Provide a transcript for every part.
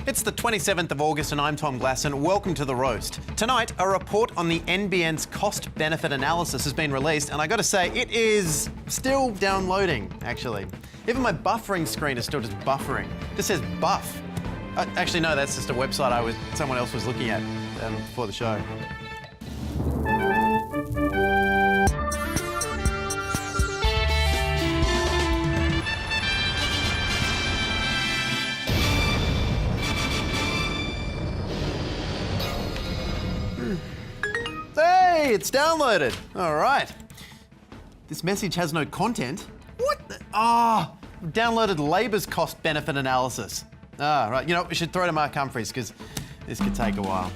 It's the 27th of August and I'm Tom Glasson. Welcome to The Roast. Tonight, a report on the NBN's cost-benefit analysis has been released, and I got to say, it is still downloading, actually. Even my buffering screen is still just buffering. It just says buff. Actually, no, that's just a website someone else was looking at before the show. Hey, it's downloaded. All right. This message has no content. What the? Downloaded Labor's cost-benefit analysis. Right. You know, we should throw to Mark Humphries because this could take a while.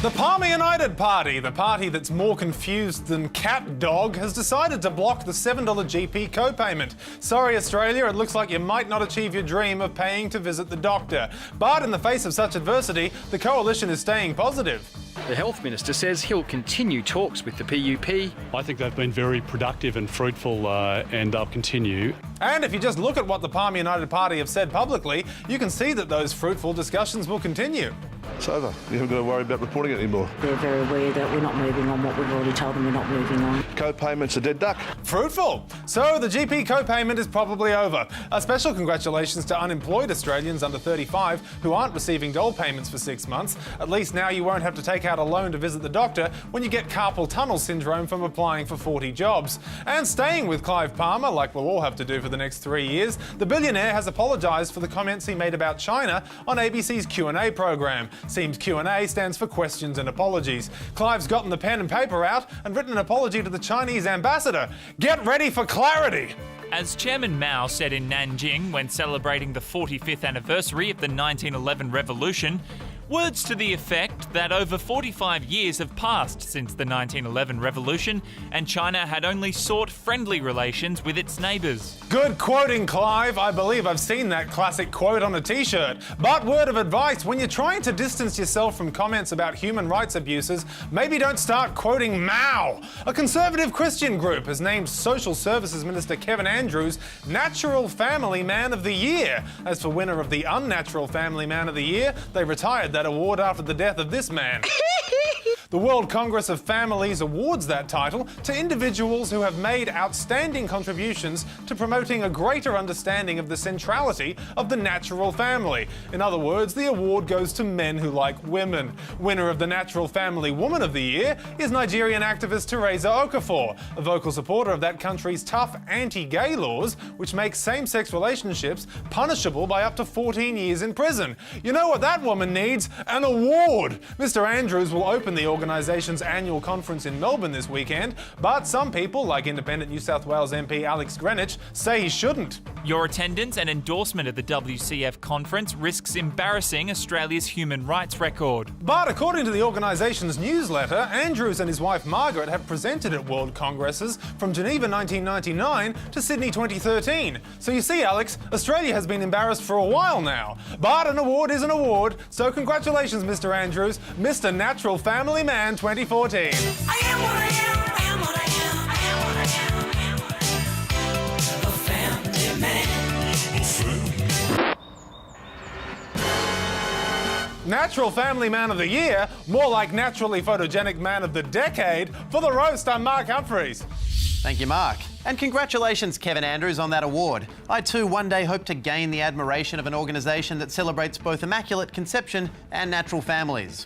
The Palmer United Party, the party that's more confused than cat dog, has decided to block the $7 GP co-payment. Sorry, Australia, it looks like you might not achieve your dream of paying to visit the doctor. But in the face of such adversity, the coalition is staying positive. The Health Minister says he'll continue talks with the PUP. I think they've been very productive and fruitful and they'll continue. And if you just look at what the Palmer United Party have said publicly, you can see that those fruitful discussions will continue. It's over. You haven't got to worry about reporting it anymore. They're very aware that we're not moving on what we've already told them we're not moving on. Co-payment's a dead duck. Fruitful. So the GP co-payment is probably over. A special congratulations to unemployed Australians under 35 who aren't receiving dole payments for 6 months. At least now you won't have to take out a loan to visit the doctor when you get carpal tunnel syndrome from applying for 40 jobs. And staying with Clive Palmer, like we'll all have to do for the next 3 years, the billionaire has apologised for the comments he made about China on ABC's Q&A program. Seems Q&A stands for questions and apologies. Clive's gotten the pen and paper out and written an apology to the Chinese ambassador. Get ready for clarity! As Chairman Mao said in Nanjing when celebrating the 45th anniversary of the 1911 revolution, words to the effect that over 45 years have passed since the 1911 revolution and China had only sought friendly relations with its neighbours. Good quoting, Clive. I believe I've seen that classic quote on a t-shirt. But word of advice, when you're trying to distance yourself from comments about human rights abuses, maybe don't start quoting Mao. A conservative Christian group has named Social Services Minister Kevin Andrews Natural Family Man of the Year. As for winner of the Unnatural Family Man of the Year, they retired that award after the death of this man. The World Congress of Families awards that title to individuals who have made outstanding contributions to promoting a greater understanding of the centrality of the natural family. In other words, the award goes to men who like women. Winner of the Natural Family Woman of the Year is Nigerian activist Teresa Okafor, a vocal supporter of that country's tough anti-gay laws, which make same-sex relationships punishable by up to 14 years in prison. You know what that woman needs? An award! Mr. Andrews will open the organisation's annual conference in Melbourne this weekend, but some people, like Independent New South Wales MP Alex Greenwich, say he shouldn't. Your attendance and endorsement of the WCF conference risks embarrassing Australia's human rights record. But according to the organisation's newsletter, Andrews and his wife Margaret have presented at World Congresses from Geneva 1999 to Sydney 2013. So you see, Alex, Australia has been embarrassed for a while now. But an award is an award, so congratulations, Mr. Andrews, Mr. Natural Family Man 2014. I am what I am, I am what I am, I am what I am, I am what I am. A family man. Natural Family Man of the Year, more like Naturally Photogenic Man of the Decade. For The Roast, I'm Mark Humphries. Thank you, Mark. And congratulations, Kevin Andrews, on that award. I too one day hope to gain the admiration of an organisation that celebrates both Immaculate Conception and natural families.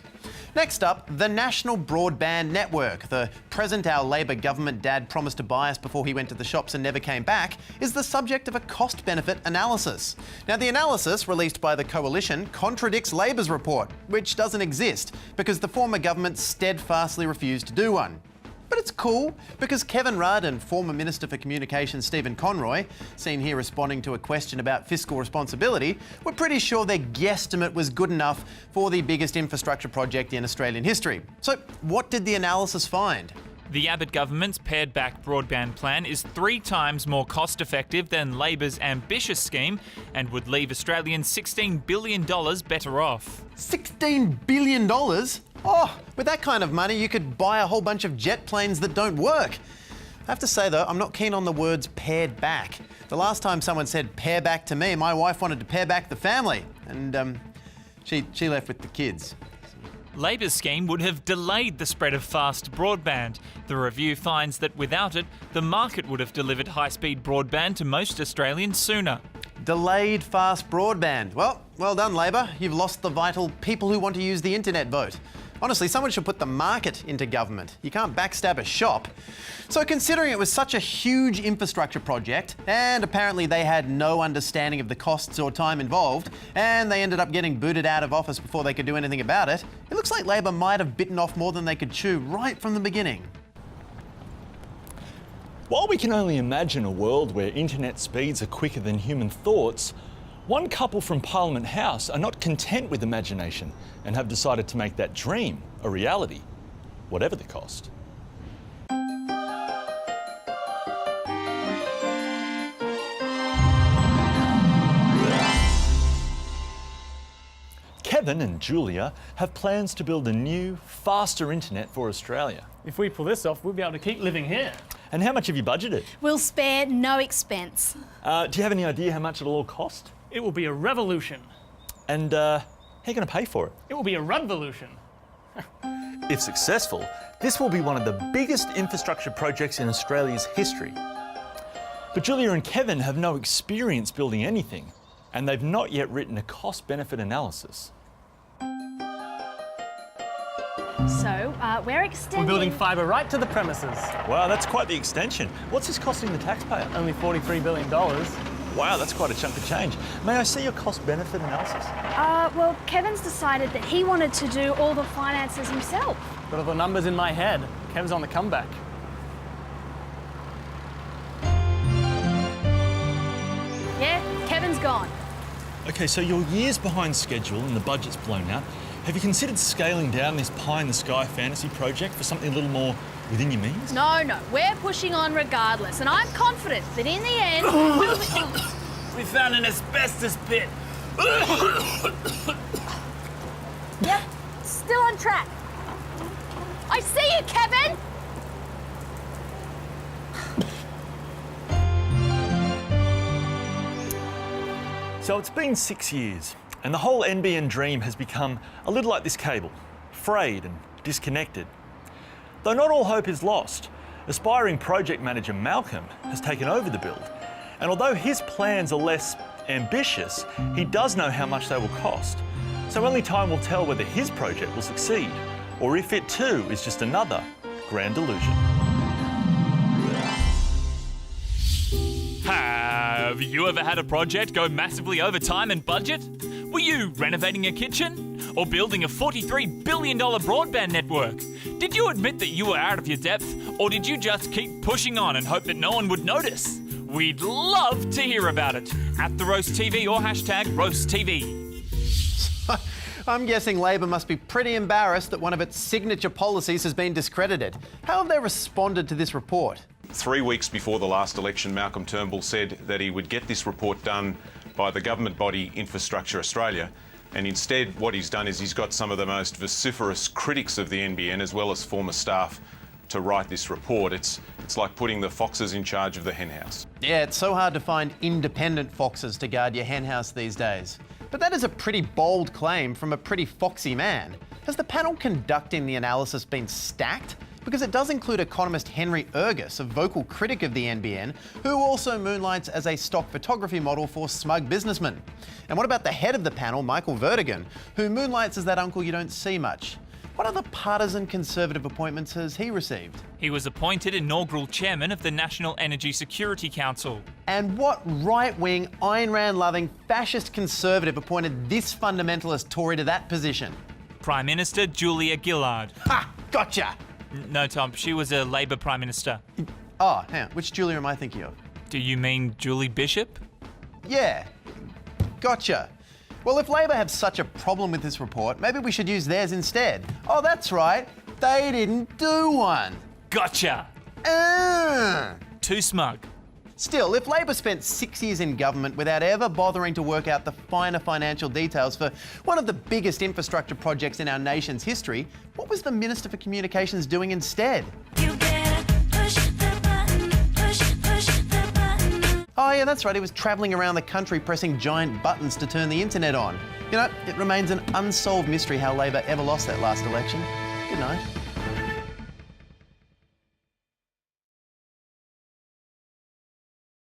Next up, the National Broadband Network, the present our Labor government dad promised to buy us before he went to the shops and never came back, is the subject of a cost-benefit analysis. Now, the analysis released by the Coalition contradicts Labor's report, which doesn't exist because the former government steadfastly refused to do one. But it's cool because Kevin Rudd and former Minister for Communications Stephen Conroy, seen here responding to a question about fiscal responsibility, were pretty sure their guesstimate was good enough for the biggest infrastructure project in Australian history. So what did the analysis find? The Abbott government's pared-back broadband plan is 3 times more cost-effective than Labor's ambitious scheme and would leave Australians $16 billion better off. $16 billion? Oh, with that kind of money, you could buy a whole bunch of jet planes that don't work. I have to say though, I'm not keen on the words pared back. The last time someone said pare back to me, my wife wanted to pare back the family, and she left with the kids. Labor's scheme would have delayed the spread of fast broadband. The review finds that without it, the market would have delivered high-speed broadband to most Australians sooner. Delayed fast broadband. Well done, Labor. You've lost the vital people who want to use the internet vote. Honestly, someone should put the market into government. You can't backstab a shop. So considering it was such a huge infrastructure project, and apparently they had no understanding of the costs or time involved, and they ended up getting booted out of office before they could do anything about it, it looks like Labor might have bitten off more than they could chew right from the beginning. While we can only imagine a world where internet speeds are quicker than human thoughts, one couple from Parliament House are not content with imagination and have decided to make that dream a reality, whatever the cost. Kevin and Julia have plans to build a new, faster internet for Australia. If we pull this off, we'll be able to keep living here. And how much have you budgeted? We'll spare no expense. Do you have any idea how much it'll all cost? It will be a revolution. And how are you going to pay for it? It will be a rudvolution. If successful, this will be one of the biggest infrastructure projects in Australia's history. But Julia and Kevin have no experience building anything, and they've not yet written a cost-benefit analysis. So, we're extending... We're building fibre right to the premises. Wow, that's quite the extension. What's this costing the taxpayer? Only $43 billion. Wow, that's quite a chunk of change. May I see your cost-benefit analysis? Well, Kevin's decided that he wanted to do all the finances himself. Got all the numbers in my head. Kev's on the comeback. Yeah, Kevin's gone. Okay, so you're years behind schedule and the budget's blown out. Have you considered scaling down this pie-in-the-sky fantasy project for something a little more within your means? No, we're pushing on regardless, and I'm confident that in the end, we'll be... We found an asbestos pit. Yep, still on track. I see you, Kevin! So it's been 6 years, and the whole NBN dream has become a little like this cable, frayed and disconnected. Though not all hope is lost, aspiring project manager Malcolm has taken over the build, and although his plans are less ambitious, he does know how much they will cost. So only time will tell whether his project will succeed, or if it too is just another grand delusion. Have you ever had a project go massively over time and budget? Were you renovating a kitchen? Or building a $43 billion broadband network? Did you admit that you were out of your depth? Or did you just keep pushing on and hope that no one would notice? We'd love to hear about it. At the Roast TV or hashtag Roast TV. I'm guessing Labor must be pretty embarrassed that one of its signature policies has been discredited. How have they responded to this report? 3 weeks before the last election, Malcolm Turnbull said that he would get this report done by the government body Infrastructure Australia. And instead, what he's done is he's got some of the most vociferous critics of the NBN, as well as former staff, to write this report. It's like putting the foxes in charge of the henhouse. Yeah, it's so hard to find independent foxes to guard your henhouse these days. But that is a pretty bold claim from a pretty foxy man. Has the panel conducting the analysis been stacked? Because it does include economist Henry Ergus, a vocal critic of the NBN, who also moonlights as a stock photography model for smug businessmen. And what about the head of the panel, Michael Vertigan, who moonlights as that uncle you don't see much? What other partisan Conservative appointments has he received? He was appointed inaugural chairman of the National Energy Security Council. And what right-wing, Ayn Rand-loving, fascist Conservative appointed this fundamentalist Tory to that position? Prime Minister Julia Gillard. Ha! Gotcha! No, Tom, she was a Labor Prime Minister. Oh, hang on. Which Julia am I thinking of? Do you mean Julie Bishop? Yeah. Gotcha. Well, if Labor have such a problem with this report, maybe we should use theirs instead. Oh, that's right. They didn't do one. Gotcha. Too smug. Still, if Labor spent 6 years in government without ever bothering to work out the finer financial details for one of the biggest infrastructure projects in our nation's history, what was the Minister for Communications doing instead? You better push the button Oh yeah, that's right, he was travelling around the country pressing giant buttons to turn the internet on. You know, it remains an unsolved mystery how Labor ever lost that last election. Good night.